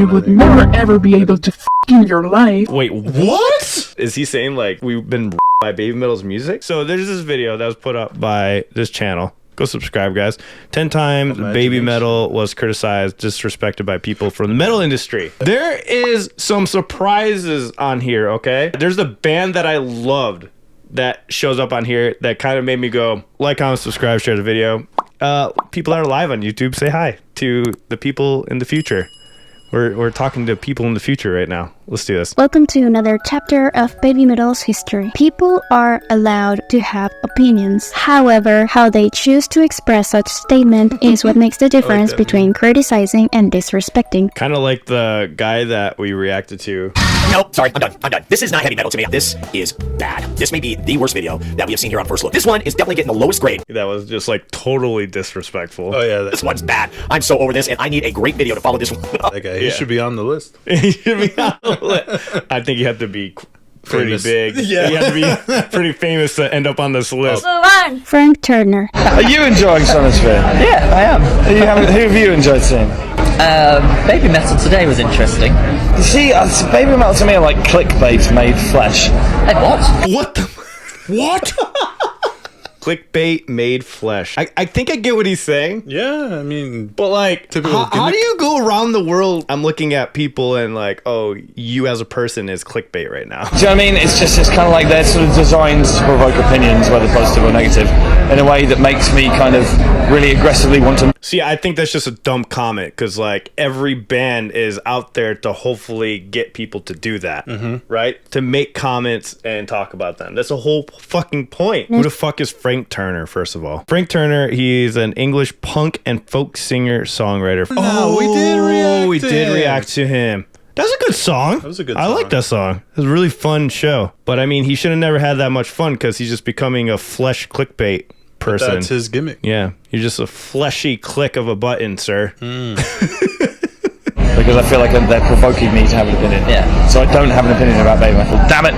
you would never ever be able to in your life. Wait, what? Is he saying like we've been by BABYMETAL's music? So there's this video that was put up by this channel. Go subscribe, guys. 10 times BABYMETAL was criticized, disrespected by people from the metal industry. There is some surprises on here, okay? There's a band that I loved that shows up on here that kind of made me go, like, comment, subscribe, share the video. People that are live on YouTube, say hi to the people in the future. We're talking to people in the future right now. Let's do this. Welcome to another chapter of BABYMETAL's history. People are allowed to have opinions. However, how they choose to express such statement is what makes the difference between criticizing and disrespecting. Kind of like the guy that we reacted to. Nope, sorry, I'm done. This is not heavy metal to me. This is bad. This may be the worst video that we have seen here on First Look. This one is definitely getting the lowest grade. That was just like totally disrespectful. Oh yeah, This one's bad. I'm so over this, and I need a great video to follow this one up. that guy, he should be on the list. He should be on the list. I think you have to be pretty Famous. big. Yeah. You have to be pretty famous to end up on this list. Frank Turner. Are you enjoying Sonosphere? Yeah, I am. Who have you enjoyed seeing? BABYMETAL today was interesting. You see, BABYMETAL to me are like clickbait made flesh. Hey, what? What the? What? Clickbait made flesh. I think I get what he's saying. Yeah, I mean, But like, Typical how do gimmick. you go around the world? I'm looking at people and like, oh, you as a person is clickbait right now. Do you know what I mean? It's kind of like they're sort of designed to provoke opinions, whether positive or negative, in a way that makes me kind of really aggressively want to. See, I think that's just a dumb comment because like every band is out there to hopefully get people to do that, right? To make comments and talk about them. That's the whole fucking point. Who the fuck is Frank Turner, first of all? Frank Turner, he's an English punk and folk singer-songwriter. No, we did react we to did him. react to him. That's a good song. That was a good I song. like that song. It was a really fun show. But I mean, he should have never had that much fun because he's just becoming a flesh clickbait person. That's his gimmick. Yeah, you're just a fleshy click of a button, sir. Because I feel like they're provoking me to have an opinion. Yeah. So I don't have an opinion about BABYMETAL. Damn it!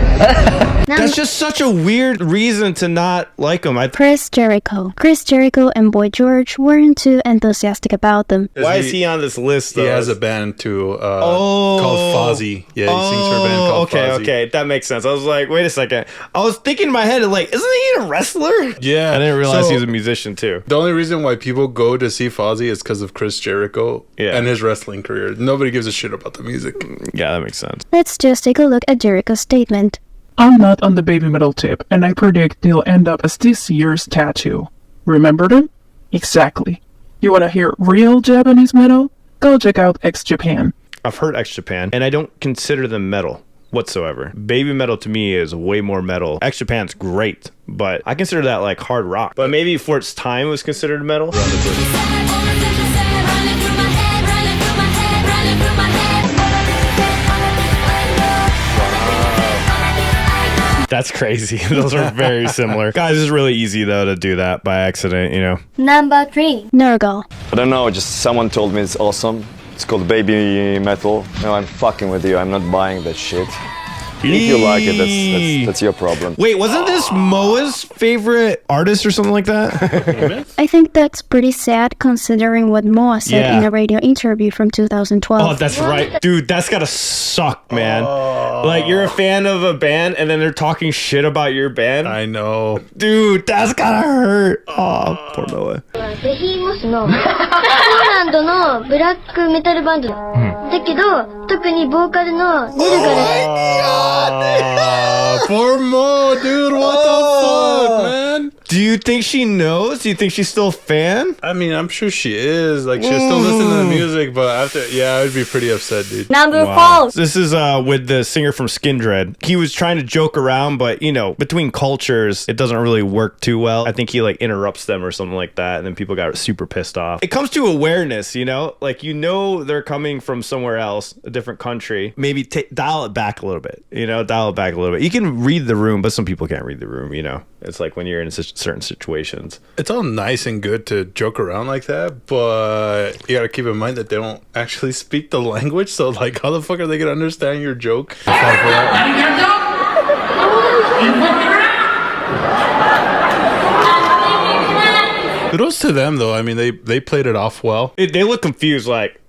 That's just such a weird reason to not like him. Chris Jericho. Chris Jericho and Boy George weren't too enthusiastic about them. Why is he on this list, though? He has a band too called Fozzy. Yeah, he sings for a band called Fozzy. Okay, that makes sense. I was like, wait a second. I was thinking in my head, like, isn't he a wrestler? Yeah, I didn't realize so he was a musician, too. The only reason why people go to see Fozzy is because of Chris Jericho and his wrestling career. Nobody gives a shit about the music. Yeah, that makes sense. Let's just take a look at Jericho's statement. I'm not on the BABYMETAL tip, and I predict they'll end up as this year's tattoo. Remember them? Exactly. You wanna hear real Japanese metal? Go check out X Japan. I've heard X Japan, and I don't consider them metal whatsoever. BABYMETAL to me is way more metal. X Japan's great, but I consider that like hard rock. But maybe for its time it was considered metal. That's crazy. Those are very similar. Guys, it's really easy though to do that by accident, you know. Number 3. Nurgle. I don't know, just someone told me it's awesome. It's called BABYMETAL. No, I'm fucking with you. I'm not buying that shit. If you like it, that's your problem. Wait, wasn't this Moa's favorite artist or something like that? I think that's pretty sad considering what Moa said Yeah. in a radio interview from 2012. Oh, that's right. Dude, that's gotta suck, man. Like, you're a fan of a band and then they're talking shit about your band. I know. Dude, that's gotta hurt. Oh, poor Moa. ベヒーモスのポーランドのブラックメタルバンドだけど特にボーカルのネルが Poor Mo, dude. What the fuck, man? Do you think she knows? Do you think she's still a fan? I mean, I'm sure she is. Like, she'll still listen to the music, but after, yeah, I would be pretty upset, dude. Number Wow. 4. This is with the singer from Skindred. He was trying to joke around, but you know, between cultures, it doesn't really work too well. I think he like interrupts them or something like that, and then people got super pissed off. It comes to awareness, you know, like you know they're coming from somewhere else, a different country. Maybe dial it back a little bit. You know, dial it back a little bit. You can read the room, but some people can't read the room. You know, it's like when you're in certain situations. It's all nice and good to joke around like that, but you gotta keep in mind that they don't actually speak the language, so like how the fuck are they gonna understand your joke? Kudos to them though. I mean, they played it off well. They look confused, like,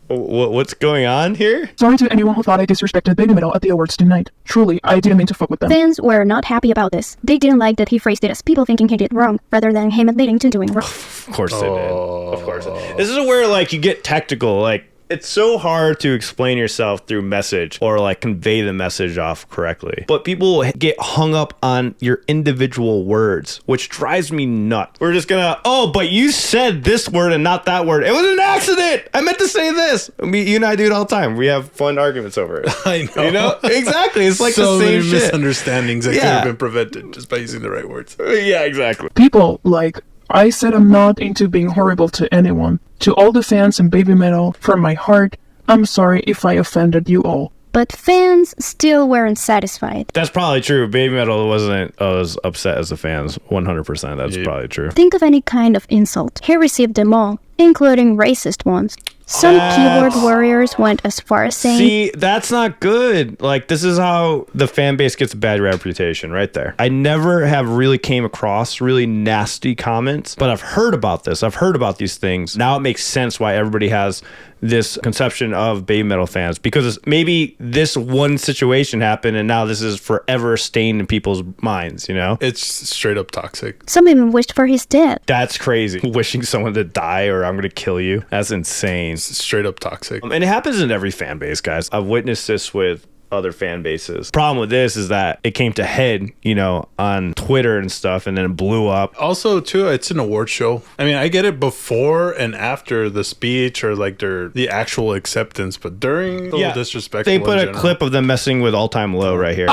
What's going on here? Sorry to anyone who thought I disrespected Baby Metal at the awards tonight. Truly, I didn't mean to fuck with them. Fans were not happy about this. They didn't like that he phrased it as people thinking he did wrong, rather than him admitting to doing wrong. Of course they did. Of course. This is where like you get tactical. Like it's so hard to explain yourself through message or like convey the message off correctly. But people get hung up on your individual words, which drives me nuts. We're just gonna, but you said this word and not that word. It was an accident. I meant to say this. You and I do it all the time. We have fun arguments over it. I know. You know? Exactly. It's like so the same many shit. misunderstandings that could have been prevented just by using the right words. Yeah, exactly. People, like, I said I'm not into being horrible to anyone. To all the fans and Baby Metal, from my heart, I'm sorry if I offended you all. But fans still weren't satisfied. That's probably true. Baby Metal wasn't as upset as the fans. 100%. That's probably true. Think of any kind of insult. He received them all, including racist ones. Some keyboard warriors went as far as saying... See, that's not good. Like, this is how the fan base gets a bad reputation right there. I never have really came across really nasty comments, but I've heard about this. I've heard about these things. Now it makes sense why everybody has this conception of Baby Metal fans, because maybe this one situation happened and now this is forever stained in people's minds, you know? It's straight up toxic. Some even wished for his death. That's crazy. Wishing someone to die or I'm going to kill you. That's insane. It's straight up toxic. And it happens in every fan base, guys. I've witnessed this with other fan bases. Problem with this is that it came to head, you know, on Twitter and stuff, and then it blew up. Also, too, it's an award show. I mean, I get it before and after the speech or like the actual acceptance, but during the disrespectful. They put a clip of them messing with All Time Low right here.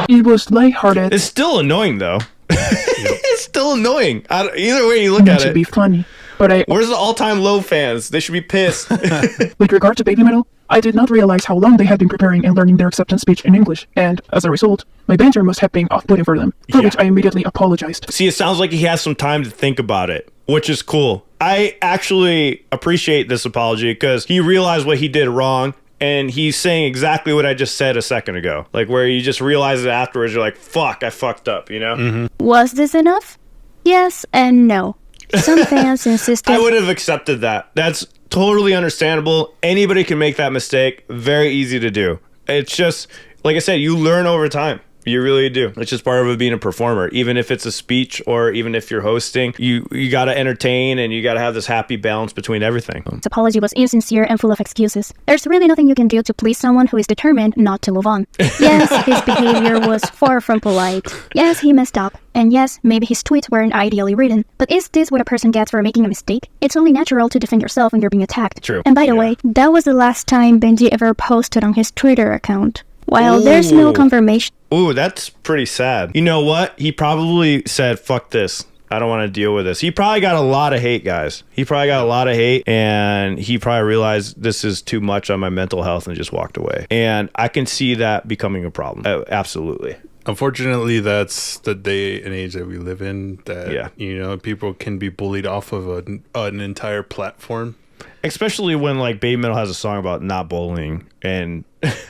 It was lighthearted. It's still annoying though. It's still annoying. Either way you look at to it. be funny. But Where's the All Time Low fans? They should be pissed. with regard to Baby Metal, I did not realize how long they had been preparing and learning their acceptance speech in English, and as a result, my banter must have been off-putting for them, for which I immediately apologized. See, it sounds like he has some time to think about it, which is cool. I actually appreciate this apology because he realized what he did wrong, and he's saying exactly what I just said a second ago. Like, where you just realize it afterwards, you're like, fuck, I fucked up, you know? Mm-hmm. Was this enough? Yes and no. Some fans insisted... I would have accepted that. That's totally understandable. Anybody can make that mistake. Very easy to do. It's just, like I said, you learn over time. You really do. It's just part of being a performer. Even if it's a speech or even if you're hosting, you got to entertain and you got to have this happy balance between everything. His apology was insincere and full of excuses. There's really nothing you can do to please someone who is determined not to move on. Yes, his behavior was far from polite. Yes, he messed up. And yes, maybe his tweets weren't ideally written. But is this what a person gets for making a mistake? It's only natural to defend yourself when you're being attacked. True. And by the way, that was the last time Benji ever posted on his Twitter account. While there's no confirmation... Ooh, that's pretty sad. You know what? He probably said, fuck this. I don't want to deal with this. He probably got a lot of hate, guys. He probably got a lot of hate, and he probably realized this is too much on my mental health and just walked away. And I can see that becoming a problem. Absolutely. Unfortunately, that's the day and age that we live in, that, you know, people can be bullied off of an entire platform. Especially when, like, Baby Metal has a song about not bullying, and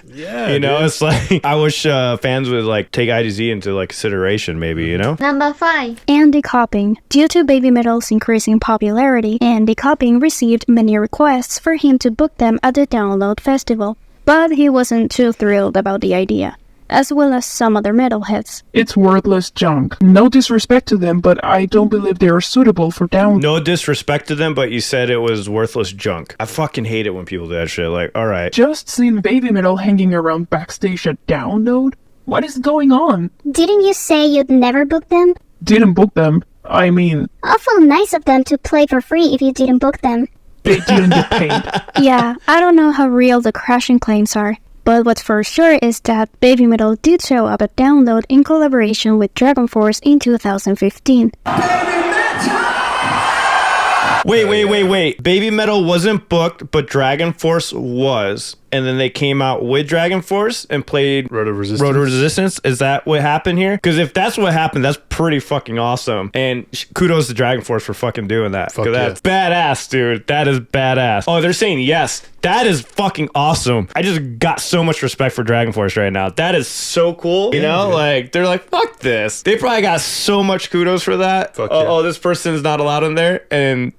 yeah, you know, it's like, I wish fans would like take IDZ into like consideration, maybe, you know. Number 5. Andy-copying. Due to Baby Metal's increasing popularity, Andy-copying received many requests for him to book them at the Download Festival, but he wasn't too thrilled about the idea, as well as some other metalheads. It's worthless junk. No disrespect to them, but I don't believe they are suitable for download. No disrespect to them, but you said it was worthless junk. I fucking hate it when people do that shit. Like, all right. Just seen Baby Metal hanging around backstage at Download? What is going on? Didn't you say you'd never book them? Didn't book them. I mean... Awful nice of them to play for free if you didn't book them. They didn't get paid. Yeah, I don't know how real the crashing claims are. But what's for sure is that Baby Metal did show up at Download in collaboration with Dragon Force in 2015. Wait. Baby Metal wasn't booked, but Dragon Force was. and then they came out with Dragon Force and played Road of Resistance. Road of Resistance. Is that what happened here? Because if that's what happened, that's pretty fucking awesome. And kudos to Dragon Force for fucking doing that. Fuck That's badass, dude. That is badass. Oh, they're saying yes. That is fucking awesome. I just got so much respect for Dragon Force right now. That is so cool. You know, like they're like, fuck this. They probably got so much kudos for that. Oh, this person's not allowed in there. And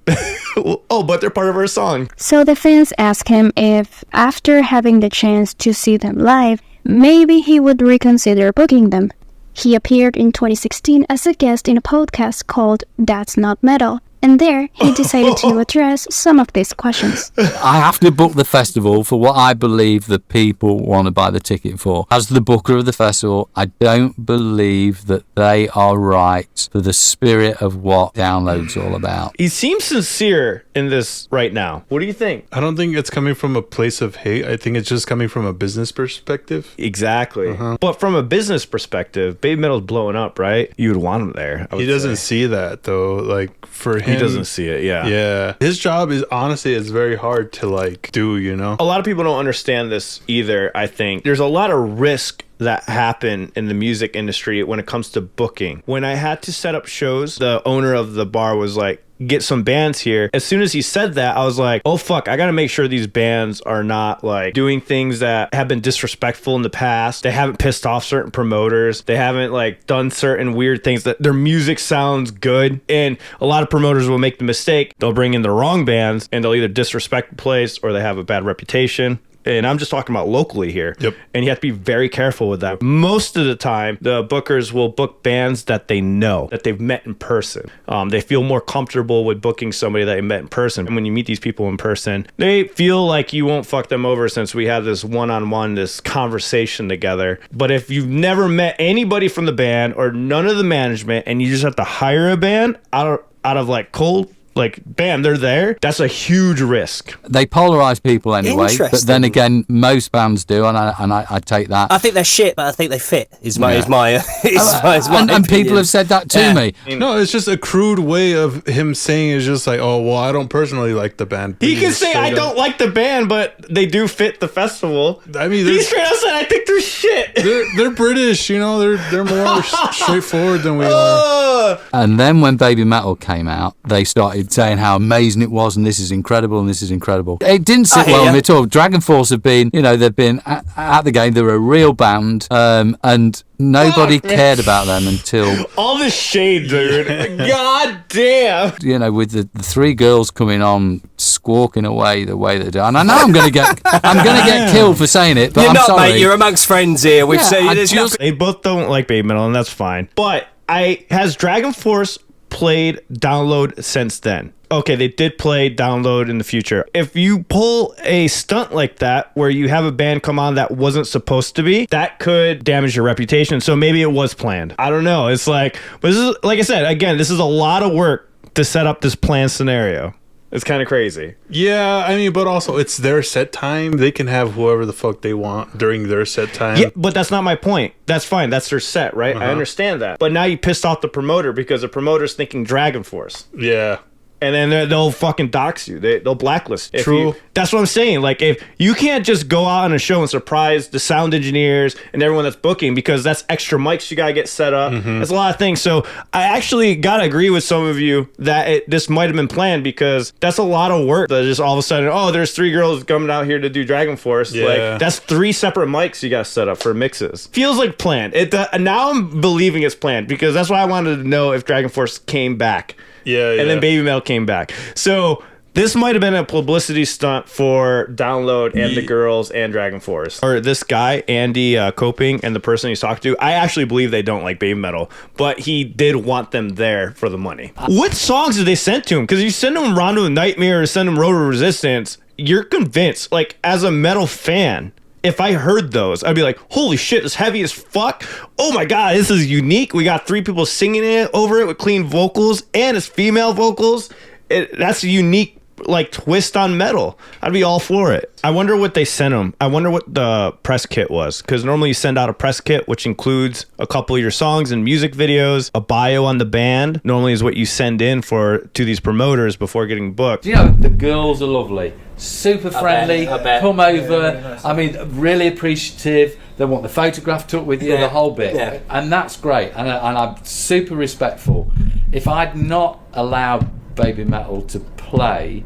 oh, but they're part of our song. So the fans ask him if, after having the chance to see them live, maybe he would reconsider booking them. He appeared in 2016 as a guest in a podcast called That's Not Metal, and there he decided to address some of these questions. I have to book the festival for what I believe the people want to buy the ticket for. As the booker of the festival, I don't believe that they are right for the spirit of what Download's all about. He seems sincere in this right now. What do you think? I don't think it's coming from a place of hate. I think it's just coming from a business perspective. Exactly. But from a business perspective, Baby Metal's blowing up, right? You would want him there. He doesn't see that though. Like for him, he doesn't see it. Yeah. His job is honestly, it's very hard to like do, you know? A lot of people don't understand this either. I think there's a lot of risk that happen in the music industry when it comes to booking. When I had to set up shows, the owner of the bar was like, get some bands here. As soon as he said that, I was like, oh fuck, I gotta make sure these bands are not like doing things that have been disrespectful in the past. They haven't pissed off certain promoters. They haven't like done certain weird things, that their music sounds good. And a lot of promoters will make the mistake. They'll bring in the wrong bands and they'll either disrespect the place or they have a bad reputation. And I'm just talking about locally here. Yep. And you have to be very careful with that. Most of the time, the bookers will book bands that they know, that they've met in person. They feel more comfortable with booking somebody that they met in person. And when you meet these people in person, they feel like you won't fuck them over since we have this one-on-one, this conversation together. But if you've never met anybody from the band or none of the management and you just have to hire a band out of like cold, like, bam, they're there. That's a huge risk. They polarize people anyway, but then again, most bands do, and I take that. I think they're shit, but I think they fit. And people have said that to me. No, it's just a crude way of him saying it's just like, oh, well, I don't personally like the band. He can say, I don't like the band, but they do fit the festival. I mean, he straight up said, I think they're shit. They're British, you know, they're more straightforward than we are. And then when Baby Metal came out, they started saying how amazing it was, and this is incredible, and this is incredible. It didn't sit well with me at all. Dragon Force have been, they've been at the game. They're a real band, and nobody cared about them until all this shade, dude. God damn. With the three girls coming on squawking away the way they do, and I know I'm gonna get killed for saying it, but you're I'm not, sorry. mate. You're amongst friends here. We've said they both don't like Baby Metal, and that's fine. But has Dragon Force played Download since then? Okay, they did play Download in the future. If you pull a stunt like that where you have a band come on that wasn't supposed to be, that could damage your reputation. So maybe it was planned. I don't know. It's like, but this is, like I said, again, this is a lot of work to set up this planned scenario. It's kind of crazy. Yeah, I mean, but also it's their set time. They can have whoever the fuck they want during their set time. Yeah, but that's not my point. That's fine. That's their set, right? I understand that. But now you pissed off the promoter because the promoter's thinking Dragon Force. Yeah. And then they'll fucking dox you. They'll blacklist. True. That's what I'm saying. Like, if you can't just go out on a show and surprise the sound engineers and everyone that's booking, because that's extra mics you gotta get set up. That's a lot of things. So I actually gotta agree with some of you that this might have been planned, because that's a lot of work. That just all of a sudden, oh, there's three girls coming out here to do Dragon Force. Yeah. Like, that's 3 separate mics you gotta set up for mixes. Feels like planned. Now I'm believing it's planned, because that's why I wanted to know if Dragon Force came back. Yeah. And then Baby Metal came back. So this might have been a publicity stunt for Download and the girls and Dragon Force. Or this guy, Andy Coping, and the person he's talked to, I actually believe they don't like Baby Metal, but he did want them there for the money. What songs did they send to him? Because you send him Rondo of Nightmare or send him Road of Resistance, you're convinced, like, as a metal fan, if I heard those, I'd be like, holy shit, it's heavy as fuck. Oh my God, this is unique. We got 3 people singing it over it with clean vocals, and it's female vocals. That's a unique like twist on metal. I'd be all for it. I wonder what they sent them. I wonder what the press kit was, because normally you send out a press kit which includes a couple of your songs and music videos, a bio on the band. Normally is what you send in to these promoters before getting booked. You know, the girls are lovely, super friendly, come over. I mean, really appreciative. They want the photograph took with you, the whole bit, and that's great. And I'm super respectful. If I'd not allowed Baby Metal to play,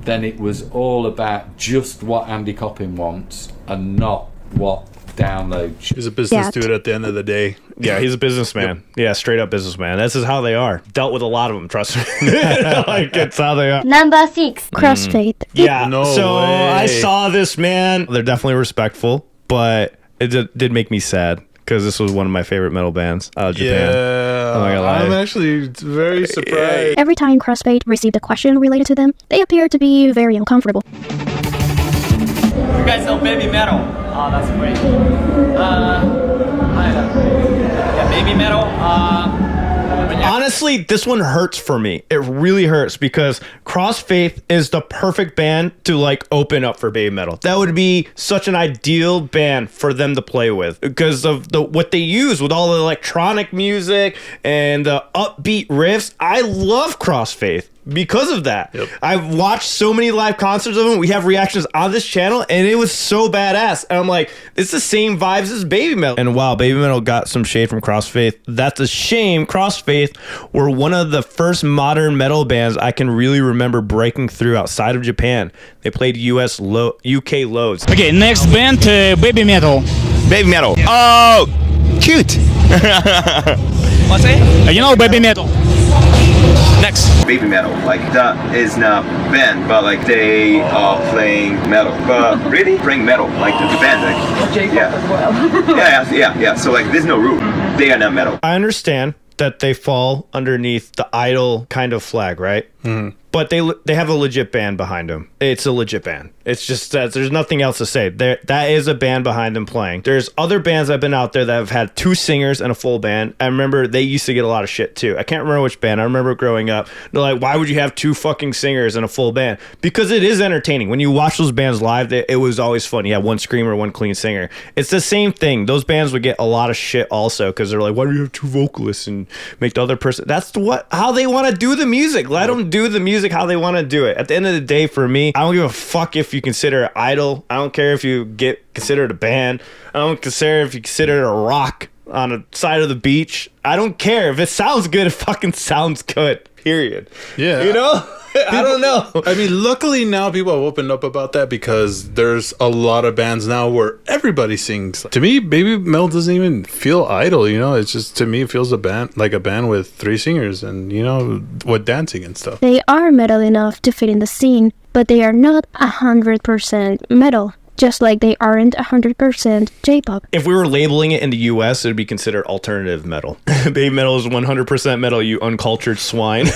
then it was all about just what Andy Coppin wants and not what download. He's a business dude at the end of the day. Yeah, he's a businessman. Yep. Yeah, straight up businessman. This is how they are. Dealt with a lot of them, trust me. Like, it's how they are. Number 6. Crossfade. Yeah, No so way. I saw this, man. They're definitely respectful, but it did make me sad, because this was one of my favorite metal bands out of Japan. Yeah, I'm actually very surprised. Every time Crossfade received a question related to them, they appeared to be very uncomfortable. You guys know Baby Metal. Oh, that's great. Baby Metal. Honestly, this one hurts for me. It really hurts, because Crossfaith is the perfect band to like open up for Baby Metal. That would be such an ideal band for them to play with, because of what they use with all the electronic music and the upbeat riffs. I love Crossfaith because of that. Yep. I've watched so many live concerts of them. We have reactions on this channel, and it was so badass. And I'm like, it's the same vibes as Baby Metal. And wow, Baby Metal got some shade from Crossfaith. That's a shame. Crossfaith were one of the first modern metal bands I can really remember breaking through outside of Japan. They played UK loads. Okay, next band, Baby Metal. Baby Metal. Oh, cute. What's it? You know Baby Metal. Next. Baby Metal, like that is not band, but like they are playing metal. But really playing metal, like the band, like J-pop as well. yeah. So like there's no rule. They are not metal. I understand that they fall underneath the idol kind of flag, right? Mm-hmm. But they have a legit band behind them. It's a legit band. It's just that there's nothing else to say. That is a band behind them playing. There's other bands that have been out there that have had 2 singers and a full band. I remember they used to get a lot of shit too. I can't remember which band. I remember growing up, they're like, why would you have 2 fucking singers and a full band? Because it is entertaining. When you watch those bands live, it was always fun. You had 1 screamer, 1 clean singer. It's the same thing. Those bands would get a lot of shit also, because they're like, why do you have 2 vocalists and make the other person? That's how they want to do the music. Let them do the music how they want to do it. At the end of the day, for me, I don't give a fuck if you consider it idol. I don't care if you get considered a band. I don't care if you consider it a rock on a side of the beach. I don't care. If it sounds good, it fucking sounds good. Period. Yeah. You know? I don't know. I mean, luckily now people have opened up about that, because there's a lot of bands now where everybody sings. To me, Baby Metal doesn't even feel idle, you know? It's just, to me, it feels like a band with 3 singers and, you know, with dancing and stuff. They are metal enough to fit in the scene, but they are not 100% metal. Just like they aren't 100% J-pop. If we were labeling it in the US, it would be considered alternative metal. Baby Metal is 100% metal, you uncultured swine.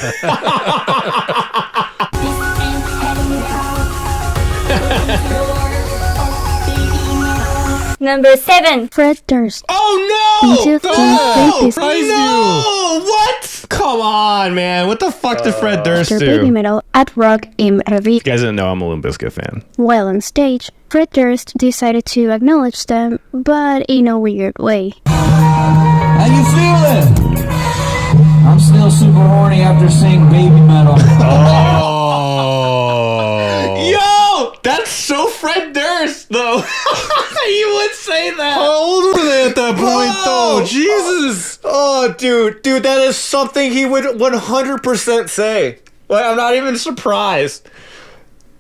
Number 7. Fred Durst. Oh no! In 2020, No! What? Come on, man. What the fuck did Fred Durst after do? Baby Metal at Rock im Ravine. You guys didn't know I'm a Limp Bizkit fan. While on stage, Fred Durst decided to acknowledge them, but in a weird way. How you feeling? I'm still super horny after seeing Baby Metal. Yo! That's so Fred Durst, though. You would say that. How old were they at that point, though? Jesus. Oh, dude, that is something he would 100% say. Like, I'm not even surprised.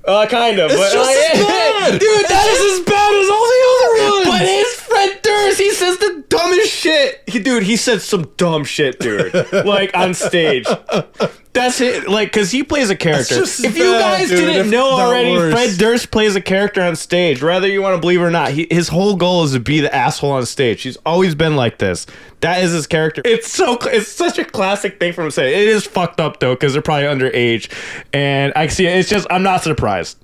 Kind of. It's just as bad. Dude, that is as bad as all the other ones. But it's Fred Durst. He says the dumbest shit. He said some dumb shit, dude. Like, on stage. That's it. Like, because he plays a character. If you guys didn't know already, Fred Durst plays a character on stage. Whether you want to believe it or not, his whole goal is to be the asshole on stage. He's always been like this. That is his character. It's such a classic thing for him to say. It is fucked up though, because they're probably underage, and I see it. It's just, I'm not surprised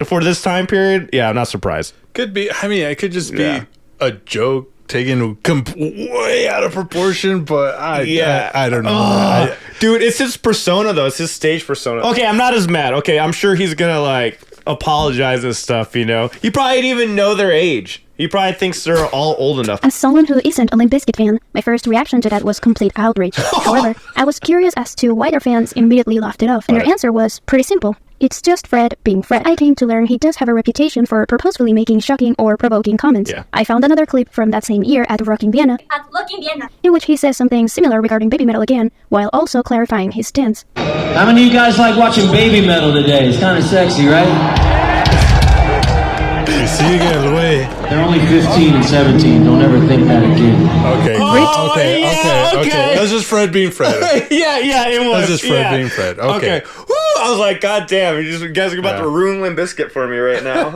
for this time period. Yeah, I'm not surprised. Could be. I mean, it could just be a joke taken way out of proportion, but I don't know. Dude, it's his persona though. It's his stage persona. Okay, I'm not as mad. Okay, I'm sure he's gonna like apologize and stuff, you know. He probably didn't even know their age. He probably thinks they're all old enough. As someone who isn't a Limp Bizkit fan, my first reaction to that was complete outrage. However, I was curious as to why their fans immediately laughed it off, and their answer was pretty simple. It's just Fred being Fred. I came to learn he does have a reputation for purposefully making shocking or provoking comments. Yeah. I found another clip from that same year at Rocking Vienna, in which he says something similar regarding baby metal again, while also clarifying his stance. How many of you guys like watching baby metal today? It's kind of sexy, right? You see, you get out of the way. They're only 15 and 17. Don't ever think that again. Okay, okay. That's just Fred being Fred. yeah, it was. That's just Fred being Fred. Okay. Woo, I was like, God damn, you guys are about to ruin Limp Bizkit for me right now.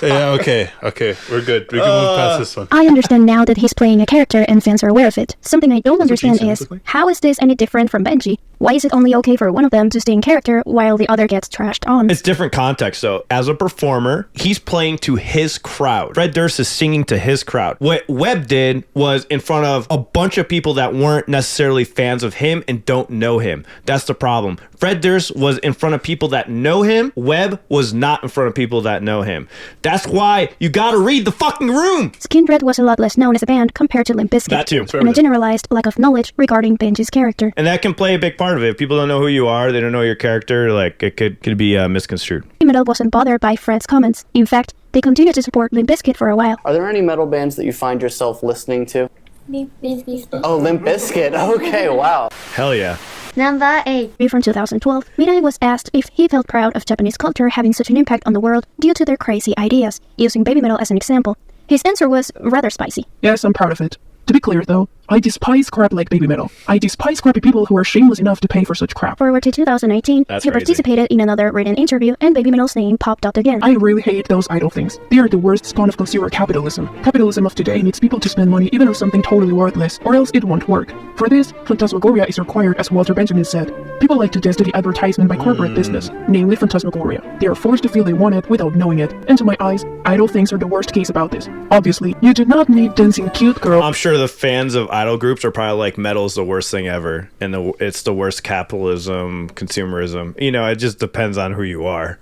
Yeah, okay. We're good. We can move past this one. I understand now that he's playing a character and fans are aware of it. Something I don't understand is, how is this any different from Benji? Why is it only okay for one of them to stay in character while the other gets trashed on? It's different context, though. As a performer, he's playing to his crowd. Fred Durst is singing to his crowd. What Webb did was in front of a bunch of people that weren't necessarily fans of him and don't know him. That's the problem. Fred Durst was in front of people that know him. Webb was not in front of people that know him. That's why you gotta read the fucking room. Skindred was a lot less known as a band compared to Limp Bizkit. That too. And a generalized lack of knowledge regarding Benji's character. And that can play a big part of it. If people don't know who you are, they don't know your character, like it could be misconstrued. Metal wasn't bothered by Fred's comments. In fact, they continued to support Limp Bizkit for a while. Are there any metal bands that you find yourself listening to? Oh, Limp Bizkit. Okay, wow. Hell yeah. Number 8. From 2012, Mirai was asked if he felt proud of Japanese culture having such an impact on the world due to their crazy ideas, using baby metal as an example. His answer was rather spicy. Yes, I'm proud of it. To be clear, though, I despise crap like baby metal. I despise crappy people who are shameless enough to pay for such crap. Forward to 2018, he participated in another written interview, and baby metal's name popped up again. I really hate those idle things. They are the worst spawn of consumer capitalism. Capitalism of today needs people to spend money even on something totally worthless, or else it won't work. For this, phantasmagoria is required, as Walter Benjamin said. People like to test the advertisement by corporate business, namely phantasmagoria. They are forced to feel they want it without knowing it, and to my eyes, idle things are the worst case about this. Obviously, you do not need dancing cute girl. I'm sure the fans of idol groups are probably like, metal is the worst thing ever, and it's the worst capitalism, consumerism. You know, it just depends on who you are.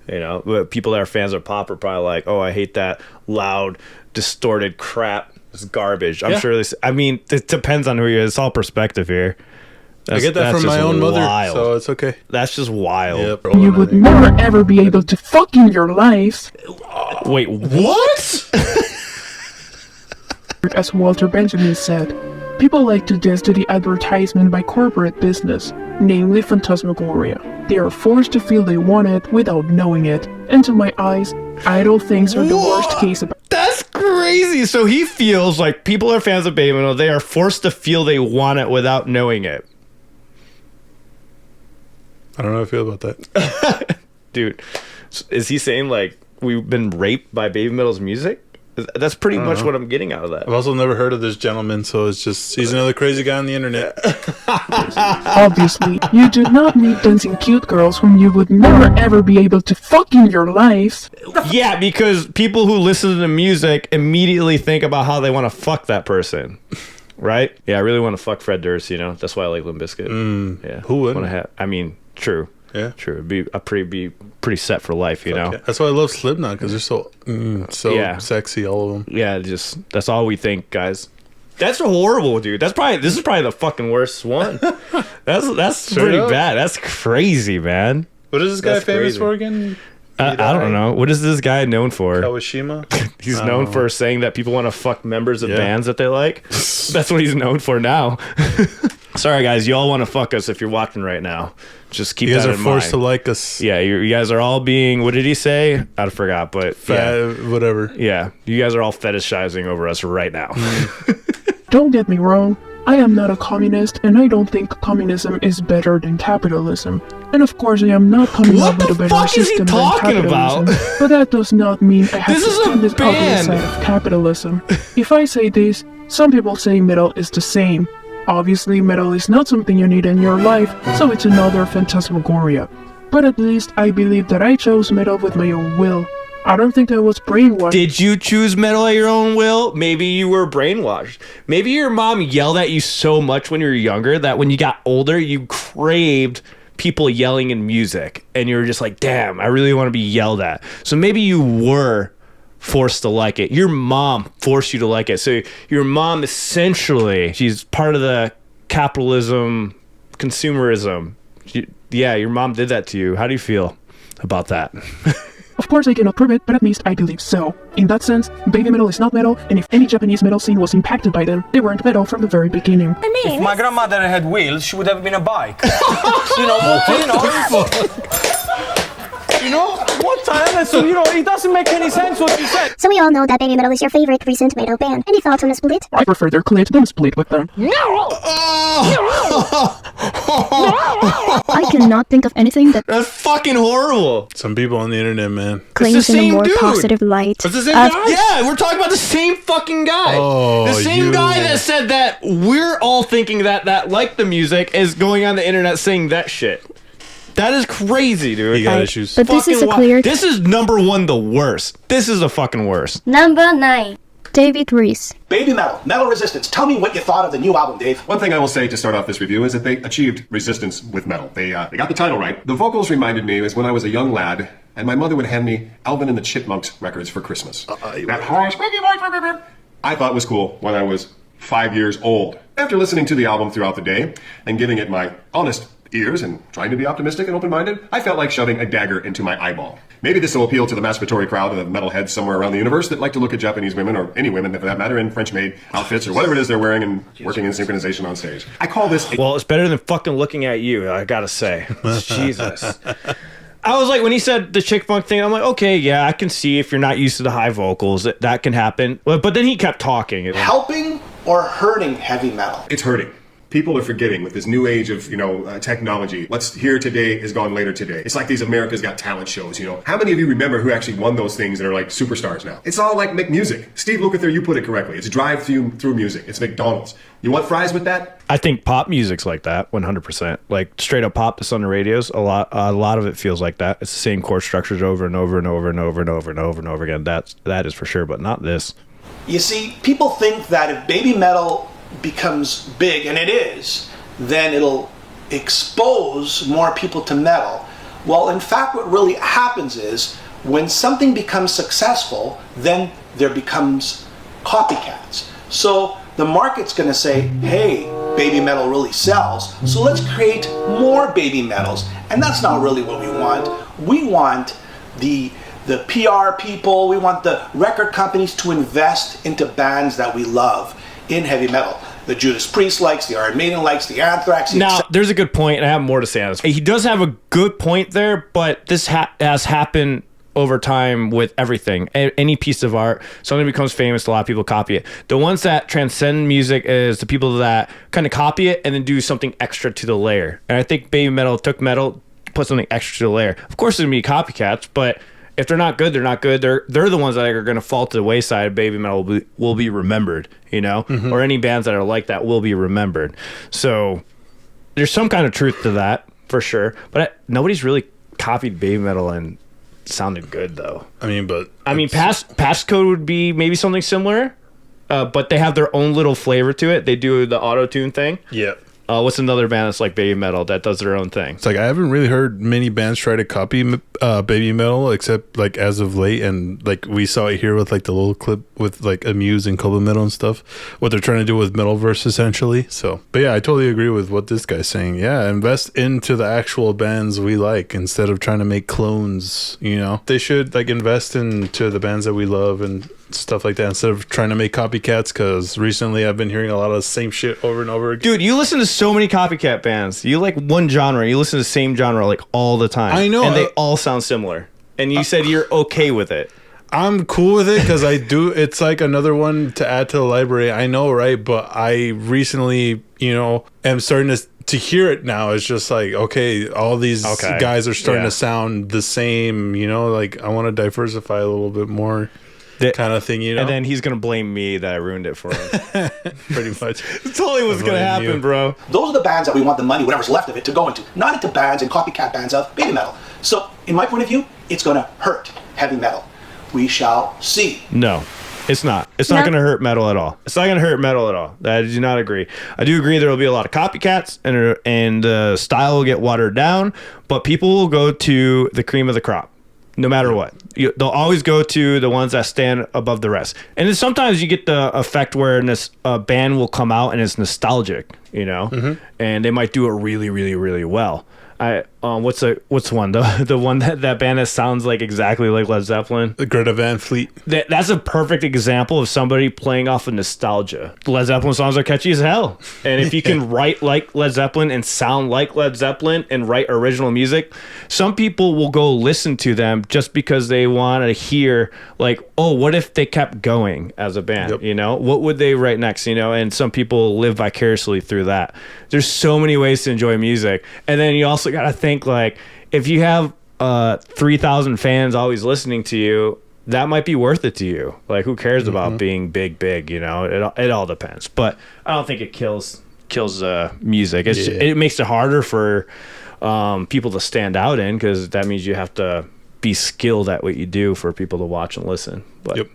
You know, but people that are fans of pop are probably like, oh, I hate that loud, distorted crap. It's garbage. I'm sure this. I mean, it depends on who you are. It's all perspective here. I get that from my own mother, so it's okay. That's just wild. Yep, you would never ever be able to fuck in your life. Wait, what? As Walter Benjamin said, people like to dance to the advertisement by corporate business, namely phantasmagoria. They are forced to feel they want it without knowing it, and to my eyes, idle things are the worst case about. That's crazy. So he feels like people are fans of baby metal. They are forced to feel they want it without knowing it. I don't know how I feel about that. Dude, is he saying like we've been raped by baby metal's music? That's pretty much what I'm getting out of that. I've also never heard of this gentleman, so it's just, he's another crazy guy on the internet. Obviously, you do not need dancing cute girls whom you would never ever be able to fuck in your life. Yeah, because people who listen to the music immediately think about how they want to fuck that person. Right? Yeah, I really want to fuck Fred Durst, you know? That's why I like Limp Bizkit. Yeah. Who wouldn't? I mean, true. Yeah, true. It'd be pretty set for life, you know. That's why I love Slipknot, because they're so sexy, all of them. Yeah, just that's all we think, guys. That's horrible, dude. This is probably the fucking worst one. That's pretty bad. That's crazy, man. What is this guy famous for again? I don't know. What is this guy known for? Kawashima? He's known for saying that people want to fuck members of bands that they like. That's what he's known for now. Sorry, guys. You all want to fuck us if you're watching right now. Just keep that in mind. You guys are forced to like us. Yeah, you guys are all being... What did he say? I forgot, but... Whatever. Yeah, you guys are all fetishizing over us right now. Don't get me wrong. I am not a communist, and I don't think communism is better than capitalism. And of course, I am not coming up with a better system than capitalism. But that does not mean I have to stand this ugly side of capitalism. If I say this, some people say metal is the same. Obviously, metal is not something you need in your life, so it's another phantasmagoria. But at least I believe that I chose metal with my own will. I don't think I was brainwashed. Did you choose metal at your own will? Maybe you were brainwashed. Maybe your mom yelled at you so much when you were younger that when you got older, you craved people yelling in music. And you were just like, damn, I really want to be yelled at. So maybe you were forced to like it. Your mom forced you to like it. So your mom essentially, she's part of the capitalism, consumerism. Your mom did that to you. How do you feel about that? Of course I cannot prove it, but at least I believe so. In that sense, baby metal is not metal, and if any Japanese metal scene was impacted by them, they weren't metal from the very beginning. If my grandmother had wheels, she would have been a bike. What time? So, it doesn't make any sense what you said. So we all know that Baby Metal is your favorite recent metal band. Any thoughts on the split? I prefer their clit than split with them. I cannot think of anything that That's fucking horrible. Some people on the internet, man. claims in a more positive light. It's the same guy? Yeah, we're talking about the same fucking guy. Oh, the same guy that said that we're all thinking that like the music is going on the internet saying that shit. That is crazy, dude. He got issues. But this is a clear... This is number one the worst. This is the fucking worst. Number 9. David Reese. Baby Metal, Metal Resistance. Tell me what you thought of the new album, Dave. One thing I will say to start off this review is that they achieved resistance with metal. They got the title right. The vocals reminded me of when I was a young lad, and my mother would hand me Alvin and the Chipmunks records for Christmas. That harsh squeaky voice, I thought was cool when I was 5 years old. After listening to the album throughout the day and giving it my honest ears and trying to be optimistic and open-minded, I felt like shoving a dagger into my eyeball. Maybe this will appeal to the masturbatory crowd of metalheads somewhere around the universe that like to look at Japanese women, or any women for that matter, in French-made outfits or whatever it is they're wearing and working in synchronization on stage. I call this... Well, it's better than fucking looking at you, I gotta say. Jesus. I was like, when he said the chick funk thing, I'm like, okay, yeah, I can see if you're not used to the high vocals, that can happen. But then he kept talking. Helping or hurting heavy metal? It's hurting. People are forgetting with this new age of, technology. What's here today is gone later today. It's like these America's Got Talent shows, How many of you remember who actually won those things that are like superstars now? It's all like McMusic. Steve Lukather, you put it correctly. It's drive-through music. It's McDonald's. You want fries with that? I think pop music's like that, 100%. Like straight up pop that's on the radios, a lot of it feels like that. It's the same chord structures over and over and over and over and over and over and over again. That is for sure, but not this. You see, people think that if baby metal becomes big, and it is, then it'll expose more people to metal. Well, in fact, what really happens is when something becomes successful, then there becomes copycats. So the market's going to say, hey, baby metal really sells, so let's create more baby metals. And that's not really what we want. We want the PR people, we want the record companies to invest into bands that we love in heavy metal. The Judas Priest likes, the Iron Maiden likes, the Anthrax. Now, there's a good point, and I have more to say on this. He does have a good point there, but this has happened over time with everything. Any piece of art, something becomes famous, a lot of people copy it. The ones that transcend music is the people that kind of copy it and then do something extra to the layer. And I think baby metal took metal, put something extra to the layer. Of course, there's going to be copycats, but if they're not good, they're not good. They're the ones that are going to fall to the wayside. Baby metal will be remembered, Mm-hmm. or any bands that are like that will be remembered. So there's some kind of truth to that for sure. But nobody's really copied baby metal and sounded good though. Passcode would be maybe something similar, but they have their own little flavor to it. They do the auto-tune thing. Yeah. What's another band that's like baby metal that does their own thing? It's like I haven't really heard many bands try to copy baby metal except like as of late, and like we saw it here with like the little clip with like Amuse and Koba Metal and stuff. What they're trying to do with Metalverse essentially. So, but yeah, I totally agree with what this guy's saying. Yeah, invest into the actual bands we like instead of trying to make clones. They should like invest into the bands that we love and stuff like that instead of trying to make copycats, because recently I've been hearing a lot of the same shit over and over again. Dude, you listen to so many copycat bands. You like one genre, you listen to the same genre like all the time. I know. And they all sound similar. And you said you're okay with it. I'm cool with it because I do. It's like another one to add to the library. I know, right? But I recently, am starting to hear it now. It's just like, okay, all these guys are starting to sound the same, like I want to diversify a little bit more. Kind of thing, And then he's gonna blame me that I ruined it for him. Pretty much. That's totally what's gonna happen, bro. Those are the bands that we want the money, whatever's left of it, to go into, not into bands and copycat bands of baby metal. So, in my point of view, it's gonna hurt heavy metal. we shall see. No. It's not. It's not going to hurt metal at all. It's not going to hurt metal at all. I do not agree. I do agree there will be a lot of copycats and style will get watered down, but people will go to the cream of the crop, no matter what. They'll always go to the ones that stand above the rest. And then sometimes you get the effect where a band will come out and it's nostalgic, and they might do it really, really, really well. What's one the one that band that sounds like exactly like Led Zeppelin? The Greta Van Fleet. That's a perfect example of somebody playing off of nostalgia. Led Zeppelin songs are catchy as hell, and if you can write like Led Zeppelin and sound like Led Zeppelin and write original music, some people will go listen to them just because they want to hear like, oh, what if they kept going as a band? Yep. What would they write next? And some people live vicariously through that. There's so many ways to enjoy music, and then you also got to think like if you have 3,000 fans always listening to you, that might be worth it to you. Like, who cares about being big? It all depends, but I don't think it kills music. It makes it harder for people to stand out in, because that means you have to be skilled at what you do for people to watch and listen. But